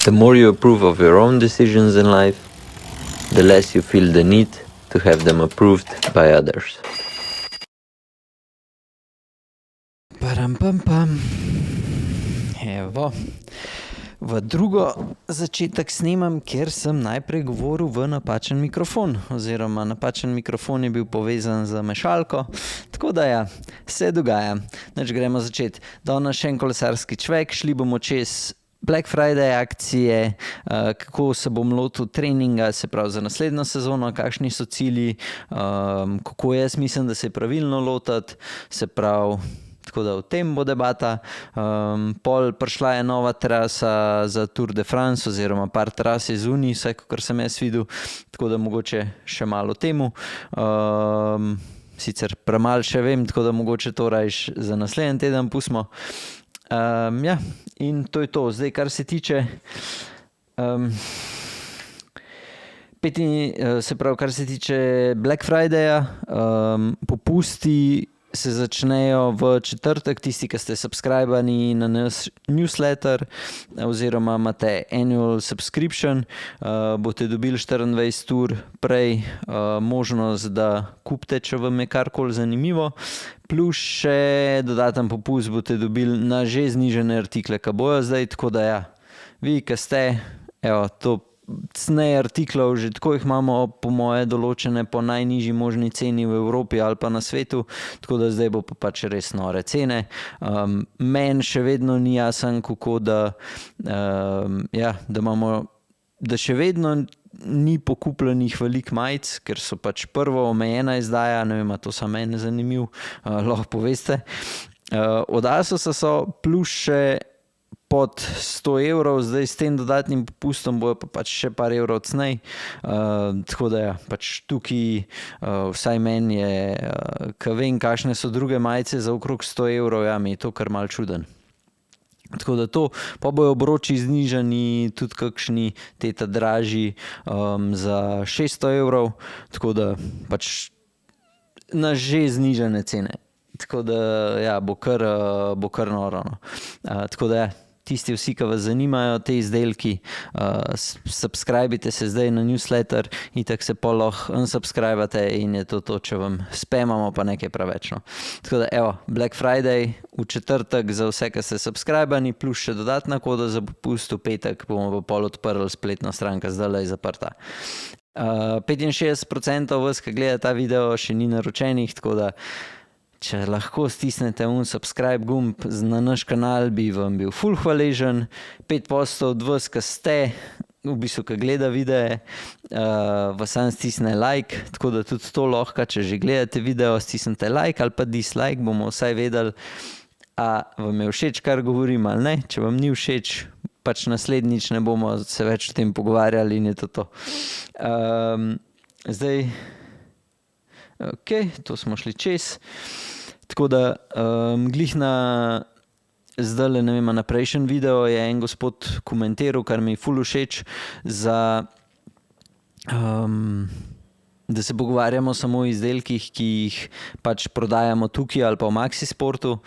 The more you approve of your own decisions in life, the less you feel the need to have them approved by others. Pam. Evo, v drugo začetek snemam, ker sem najprej govoril v napačen mikrofon, oziroma napačen mikrofon je bil povezan z mešalko, tako da ja, se dogaja. Znači gremo začeti. Danes še en kolesarski čvek, šli bomo čez Black Friday akcije, kako se bom lotil treninga, se pravi za naslednjo sezono, kakšni so cilji, kako jaz mislim, da se je pravilno lotiti, se pravi, tako da o tem bo debata. Pol prišla je nova trasa za Tour de France, oziroma par tras je zunaj, vsaj kakor sem jaz videl, tako da mogoče še malo o temu. Sicer premalo še vem, tako da mogoče to rajš za naslednji teden pustimo. Ja, in to je to. Zdaj, kar se tiče kar se tiče Black Fridaya, popusti se začnejo v četrtek. Tisti, ki ste subscribani na naš newsletter oziroma imate annual subscription, boste dobili 24 ur prej možnost, da kupite, če vam je karkoli zanimivo. Plus še dodaten popust boste dobili na že znižene artikle, ki bojo zdaj, tako da ja, vi, ki ste, evo, to cnej artiklov, že tako jih imamo po moje določene po najnižji možni ceni v Evropi ali pa na svetu, tako da zdaj bo pa pač res nore cene. Meni še vedno ni jasen, kako da, da še vedno ni pokupljenih velik majic, ker so pač prvo omejena izdaja, ne vem, to samo meni zanimiv, lahko poveste. Od Asusa so plus še pod 100 evrov, zdaj s tem dodatnim popustom bojo pa pač še par evrov cnej, tako da ja, pač tukaj vsaj meni je, ko vem, kakšne so druge majice za okrog 100 evrov, ja, mi je to kar malo čuden. Tako da to, pa bojo obroči znižani, tudi kakšni teta dražji za 600 evrov, tako da pač na že znižane cene. Tako da ja, bo kar noro. Tako da ja, tisti vsi, ki vas zanimajo te izdelki, subscribite se zdaj na newsletter, itak se pol lahko unsubscribate in je to, če vam spamamo pa nekaj prevečno. Tako da evo, Black Friday v četrtek za vse, ki ste subscribani, plus še dodatna koda za popust, v petek bomo pa pol odprli spletno stranka, zdajle je zaprta. 65% vas, ki gleda ta video, še ni naročenih, tako da če lahko stisnete subscribe gumb na naš kanal, bi vam bil ful hvaležen. 5% od vas, ki ste, v bistvu, ki gleda videe, vas sam stisne like, tako da tudi to lahko, če že gledate video, stisnete like ali pa dislike, bomo vsaj vedeli, a vam je všeč, kar govorim ali ne. Če vam ni všeč, pač naslednjič ne bomo se več o tem pogovarjali in je to. Zdaj, ok, to smo šli čez. Tako da, glih na zdajle, ne vem, na prejšnjem video je en gospod komentiral, kar mi je ful všeč, da se pogovarjamo samo o izdelkih, ki jih pač prodajamo tukaj ali pa v Maxisportu.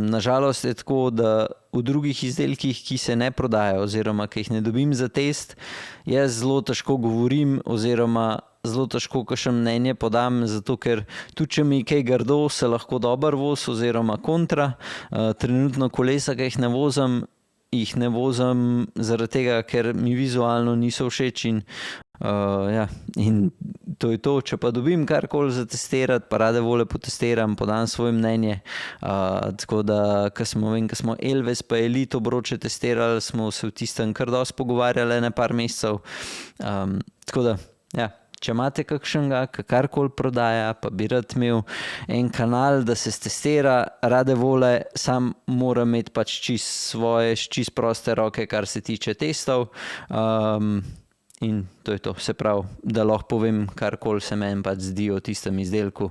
Nažalost je tako, da v drugih izdelkih, ki se ne prodajajo oziroma ki jih ne dobim za test, jaz zelo težko govorim oziroma zelo težko kakšno mnenje podam, zato ker tudi če mi kaj grdo, se lahko dobro voz oziroma kontra. Trenutno kolesa, ki jih ne vozim zaradi tega, ker mi vizualno niso všeč in to je to. Če pa dobim karkoli za testirati, pa rade vole potestiram, podam svoje mnenje. Tako da, ko smo Elves pa Elite obroče testirali, smo se v tistem kar dosti pogovarjali par mesecev. Tako da, ja. Če imate kakšnega, karkoli prodaja, pa bi rad imel en kanal, da se testira, rade vole, sam moram imeti pač čist proste roke, kar se tiče testov. In to je to. Se pravi, da lahko povem, karkoli se meni pač zdi o tistem izdelku,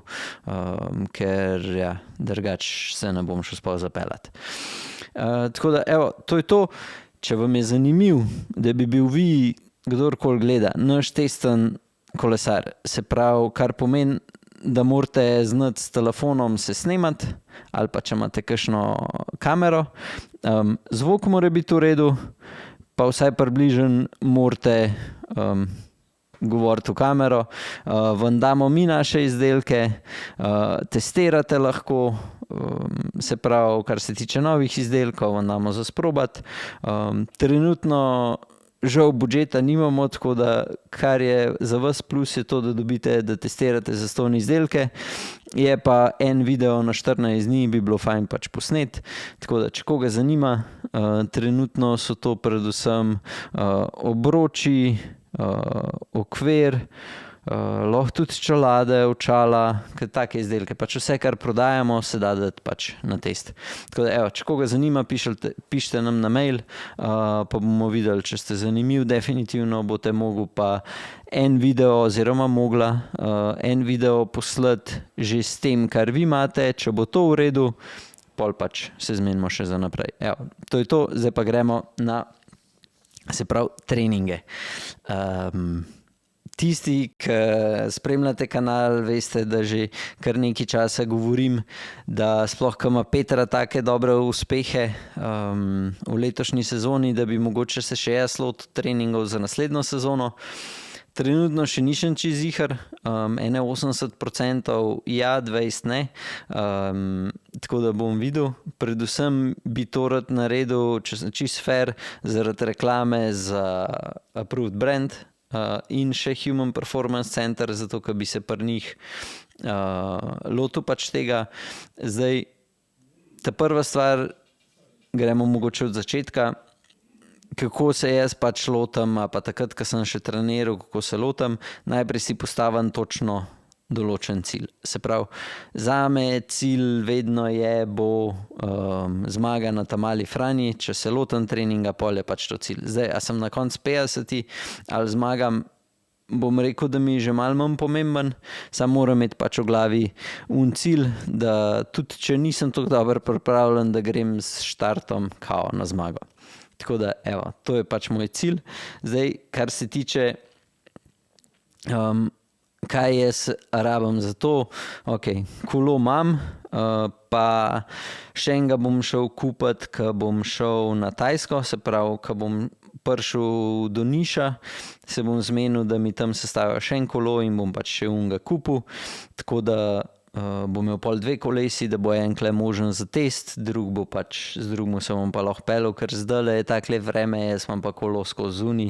ker ja, drugač se ne bom šel sploh zapeljati. Tako da, evo, to je to. Če vam je zanimiv, da bi bil vi, kdorkoli gleda, naš testen kolesar, se pravi, kar pomeni, da morate znati s telefonom se snemati ali pa če imate kakšno kamero. Zvok mora biti v redu, pa vsaj približno morate govoriti v kamero, vam damo mi naše izdelke, testirate lahko, se pravi, kar se tiče novih izdelkov, vam damo za sprobati. Trenutno žal budžeta nimamo, tako da kar je za vas plus je to, da dobite, da testirate zastonj izdelke. Je pa en video na 14 dni, bi bilo fajn pač posnet, tako da če koga zanima, trenutno so to predvsem obroči, okvir, lahko tudi čelade, očala, take izdelke, pač vse, kar prodajamo, se da dati pač na test. Tako da, evo, če koga zanima, pišite nam na mail, pa bomo videli, če ste zanimiv, definitivno boste mogli pa en video oziroma mogla en video poslati že s tem, kar vi imate, če bo to v redu, pol pač se zmenimo še za naprej. Evo, to je to, zdaj pa gremo na, se pravi, treninge. Tisti, ki spremljate kanal, veste, da že kar nekaj časa govorim, da sploh, ko ima Petra take dobre uspehe v letošnji sezoni, da bi mogoče se še jaz lotil treningov za naslednjo sezono. Trenutno še nisem čist ziher, 81% ja, 20% ne, tako da bom videl. Predvsem bi to rad naredil, če sem čist fair, zaradi reklame za Approved Brand in še Human Performance Center, zato ker bi se pri njih lotil pač tega. Zdaj, ta prva stvar, gremo mogoče od začetka, kako se jaz pač lotam, pa takrat, ko sem še treniral, kako se lotam. Najprej si postavim točno določen cilj. Se pravi, zame cilj vedno bo zmaga na Tamali Franji, če se lotam treninga, pol je pač to cilj. Zdaj, a sem na koncu 50 ali zmagam, bom rekel, da mi je že malo manj pomemben, samo moram imeti pač v glavi cilj, da tudi če nisem tako dobro pripravljen, da grem s štartom kao na zmago. Tako da, evo, to je pač moj cilj. Zdaj, kar se tiče, kaj jaz rabim za to, ok, kolo imam, pa še enega bom šel kupiti, ko bom šel na Tajsko, se pravi, ko bom prišel do Niša, se bom zmenil, da mi tam sestavijo še en kolo in bom pač še unga kupil, tako da bom imel pol 2 kolesi, da bo enkle možen za test, drug bo pač, z drugim se bom pa lahko pelil, ker zdajle je takle vreme, jaz imam pa kolo skozi zunaj,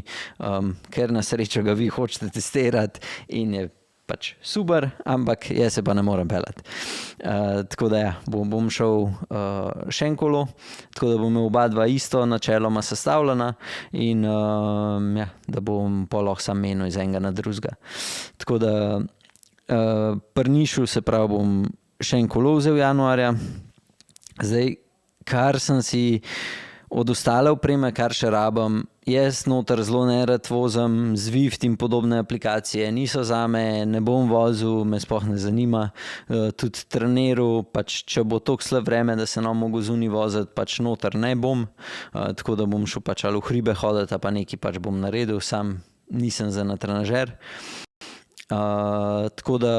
ker na srečo ga vi hočete testirati in je pač super, ampak jaz se pa ne morem pelati. Tako da ja, bom šel še en kolo, tako da bom imel oba dva isto načeloma sestavljena in ja, da bom pa lahko sam menil iz enega na drugega. Tako da pri Nišu, se pravi, bom še en kolo vzel januarja. Zdaj, kar sem si od ostale opreme, kar še rabim, jaz noter zelo nerad vozim, Zwift in podobne aplikacije niso zame, ne bom vozil, me sploh ne zanima. Tudi treniral, pač če bo toliko slab vreme, da se ne bom mogel zunaj voziti, pač noter ne bom, tako da bom šel pač ali v hribe hoditi, pa nekaj pač bom naredil, sam nisem za na trenažer. Tako da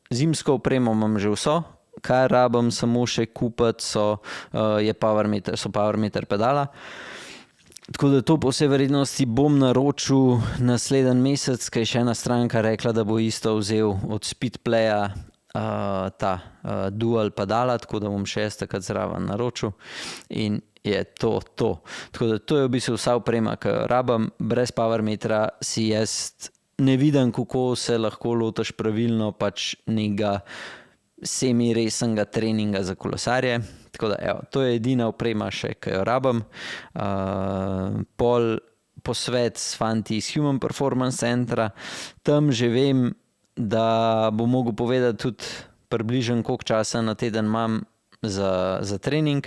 zimsko opremo imam že vso, kar rabim samo še kupiti so Powermeter pedala. Tako da to po vsej verjetnosti bom naročil naslednji mesec, ker je še ena stranka rekla, da bo isto vzel od Speedplaya ta dual pedala, tako da bom še jaz takrat zraven naročil in je to. Tako da to je v bistvu vsa oprema, ki jo rabim. Brez Powermetera si jaz ne vidim, kako se lahko lotiš pravilno pač nekega semi-resnega treninga za kolesarje. Tako da, evo, to je edina oprema še, ki jo rabim. Pol posvet s fanti iz Human Performance Centra. Tam že vem, da bom mogel povedati tudi približno, koliko časa na teden imam za trening.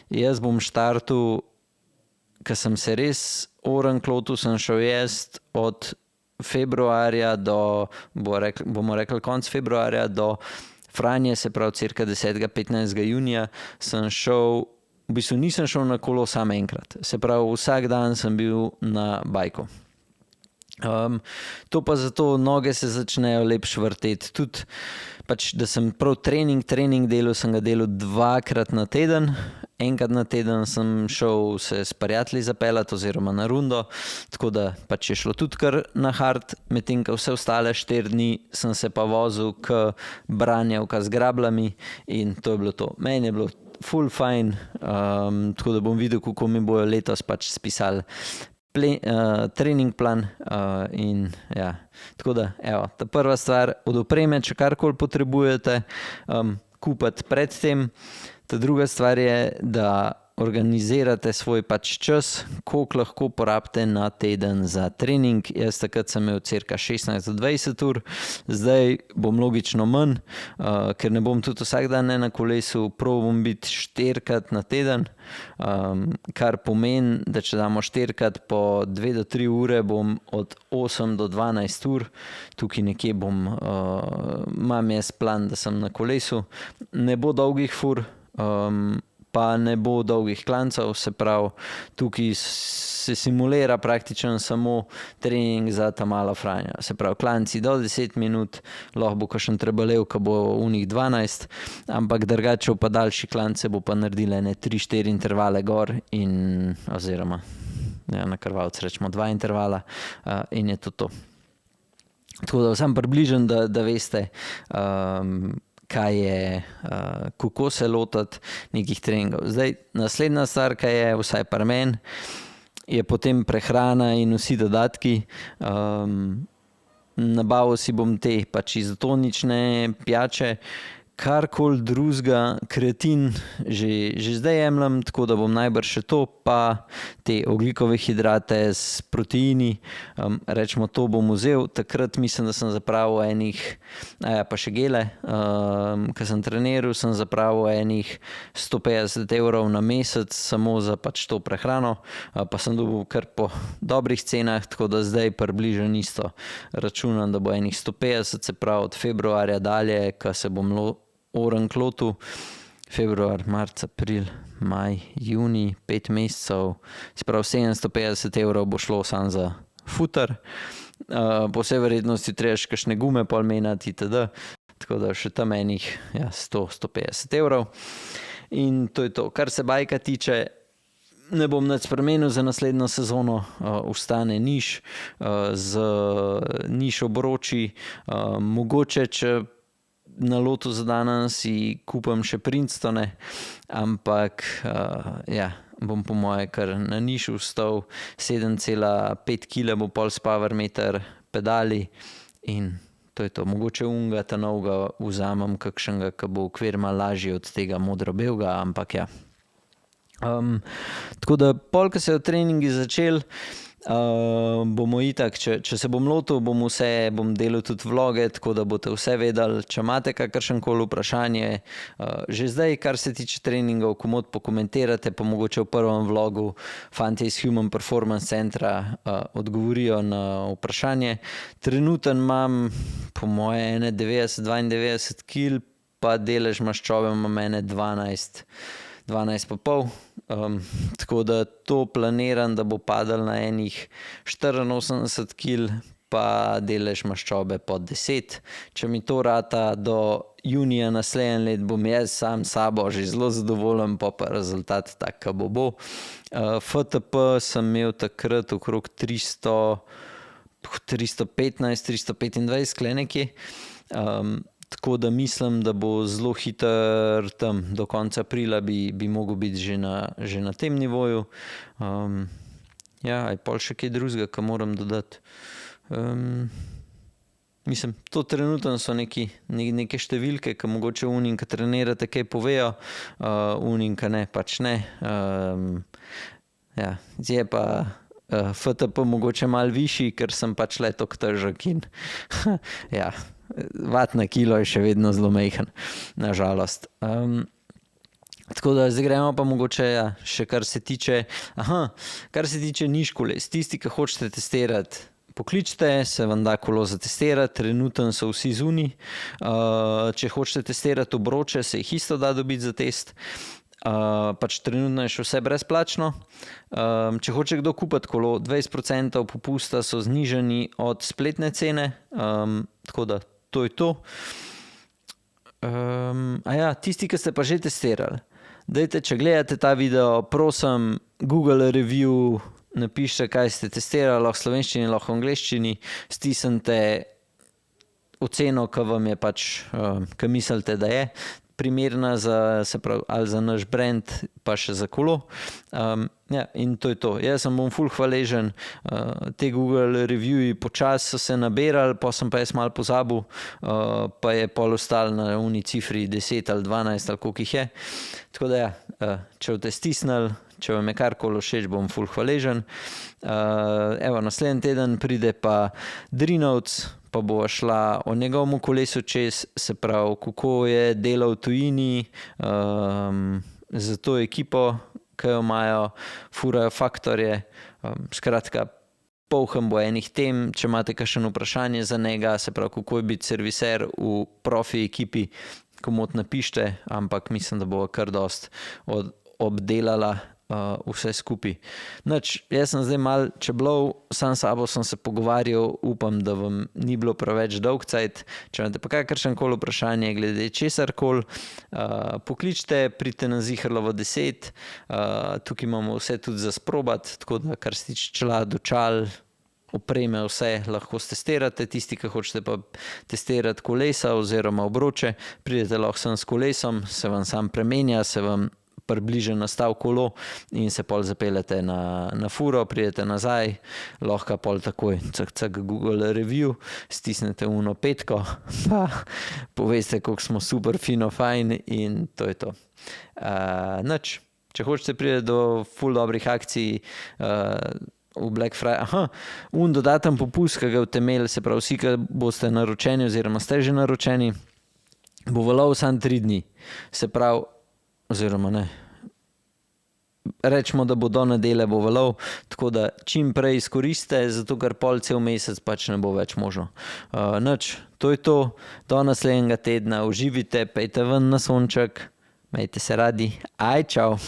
Jaz bom štartil, ko sem se res oren klotil, sem šel jaz od februarja do, bomo rekli konc februarja do Franje, se pravi cirka 10-15 junija, sem šel, v bistvu nisem šel na kolo samo enkrat. Se pravi, vsak dan sem bil na bajku. To pa zato noge se začnejo lepše vrteti. Tudi, pač, da sem prav trening delal, sem ga delal 2-krat na teden. Enkrat na teden sem šel se s prijatelji zapeljati oziroma na rundo, tako da pač je šlo tudi kar na hard, medtem ko vse ostale 4 dni sem se pa vozil k Branjevka z Grablami in to je bilo to. Meni je bilo ful fajn, tako da bom videl, kako mi bojo letos pač spisali trening plan in ja, tako da, evo, ta prva stvar od opreme, če karkoli potrebujete, kupiti pred tem. Ta druga stvar je, da organizirate svoj pač čas, koliko lahko porabite na teden za trening. Jaz takrat sem imel cirka 16 do 20 ur, zdaj bom logično manj, ker ne bom tudi vsak dan na kolesu, probam biti 4-krat na teden, kar pomeni, da če damo 4-krat po 2 do 3 ure, bom od 8 do 12 ur, tukaj nekje imam jaz plan, da sem na kolesu, ne bo dolgih fur, pa ne bo dolgih klancev, se pravi, tukaj se simulira praktično samo trening za ta mala franja. Se pravi, klanci do 10 minut, lahko bo kakšen trebalev, ko bo v njih 12, ampak drugače pa daljši klance bo pa naredile 3-4 intervale gor in oziroma na krvavc rečemo 2 intervala in je to. Tako da sam približen, da veste, kaj je, kako se lotati nekih treningov. Zdaj, naslednja stvar, kaj je vsaj pri meni, je potem prehrana in vsi dodatki. Nabavil si bom te pač izotonične pijače, karkoli drugega, kreatin že zdaj jemljem, tako da bom najbrž še to, pa te ogljikove hidrate s proteini, rečemo, to bom vzel. Takrat mislim, da sem zapravil pa še gele, ko sem treniral, sem zapravil 150 € na mesec samo za pač to prehrano, pa sem dobil kar po dobrih cenah, tako da zdaj približno isto računam, da bo 150, se pravi od februarja dalje, ko se bom oranj lotil, februar, marc, april, maj, junij, 5 mesecev, se pravi 750 € bo šlo samo za futer. Po vsej verjetnosti treba še kakšne gume pol menjati itd. Tako da še tam 100-150 €. In to je to. Kar se bajka tiče, ne bom nič spremenil za naslednjo sezono, ostane niš z niš obroči, mogoče, če na lotu za danes si kupam še Princetone, ampak bom po moje kar na nišu vstal, 7,5 kg bo pol s power meter pedali in to je to. Mogoče unga ta novega vzamem kakšnega, ki bo okvir malo lažji od tega modro-belga, ampak ja. Tako da pol, ko se je treningi začel, bomo itak, če se bom lotil, bom delal tudi vloge, tako da boste vse vedeli. Če imate kakršenkoli vprašanje, že zdaj, kar se tiče treningov, komot pokomentirate, pa mogoče v prvem vlogu fantje iz Human Performance Centra odgovorijo na vprašanje. Trenutno imam po moje 90-92 kg, pa delež maščobe imam 12,5. Tako da to planiram, da bo padal na 84 kg, pa delež maščobe pod 10. Če mi to rata do junija naslednje let, bom jaz sam sabo že zelo zadovoljen, pa rezultat tak, ka bo. FTP sem imel takrat okrog 315-325 kle nekje. Tako da mislim, da bo zelo hiter tam, do konca aprila bi mogel biti že na tem nivoju. Je pol še kaj drugega, kar moram dodati. Mislim, to trenutno so neke številke, ki mogoče unim, ki trenirate, kaj povejo, unim, ki ne, pač ne. Je pa FTP mogoče malo višji, ker sem pač le toliko težek in vat na kilo je še vedno zelo majhen, nažalost. Tako da zdaj gremo pa mogoče še kar se tiče niš koles. Tisti, ki hočete testirati, pokličite, se vam da kolo za testirati, trenutno so vsi zunaj. Če hočete testirati obroče, se jih isto da dobiti za test. pač trenutno je še vse brezplačno. Če hoče kdo kupiti kolo, 20% popusta so znižani od spletne cene, tako da to je to. Tisti, ki ste pa že testirali, dajte, če gledate ta video, prosim, Google review, napišite, kaj ste testirali, lahko v slovenščini, lahko v angleščini, stisnite oceno, ki vam je pač, ki mislite, da je primerna za, se pravi, ali za naš brand, pa še za kolo. In to je to. Jaz sem bom ful hvaležen. Te Google reviewji počasi so se nabirali, pa sem pa jaz malo pozabil, pa je pol ostal na uni cifri 10 ali 12 ali koliko jih je. Tako da če boste stisnili, če vam je karkoli všeč, bom ful hvaležen. Naslednji teden pride pa Drinovc, pa bo šla o njegovem kolesu čez, se pravi, kako je delal v tujini, za to ekipo, ki jo imajo, furajo faktorje, skratka, polhem bo enih tem, če imate kakšno vprašanje za njega, se pravi, kako je biti serviser v profi ekipi, komot napište, ampak mislim, da bo kar dost obdelala vse skupaj. Jaz sem zdaj mal čeblov, sam sabo sem se pogovarjal, upam, da vam ni bilo preveč dolg cajt. Če imate pa kakršenkoli vprašanje glede česarkoli, pokličite, pridite na Ziherlovo 10, tukaj imamo vse tudi za sprobati, tako da kar se tiče čelad, očal, opreme, vse lahko testirate. Tisti, ki hočete pa testirati kolesa oziroma obroče, pridete lahko sem s kolesom, se vam sam premenja, se vam približe nastav kolo in se pol zapeljete na furo, pridete nazaj, lahko pol takoj Google review, stisnete uno petko, pa poveste, koliko smo super, fino, fajn in to je to. Če hočete pride do ful dobrih akcij, v Black Friday, dodaten popust, ki ga utemelj, se pravi, vsi, ki boste naročeni oziroma ste že naročeni, bo valov samo 3 dni, se pravi, oziroma ne, rečemo, da bo do nedelje bo valov, tako da čim prej izkoriste, zato ker pol cel mesec pač ne bo več možno. To je to, do naslednjega tedna, uživite, pejte ven na sonček, imejte se radi, čau.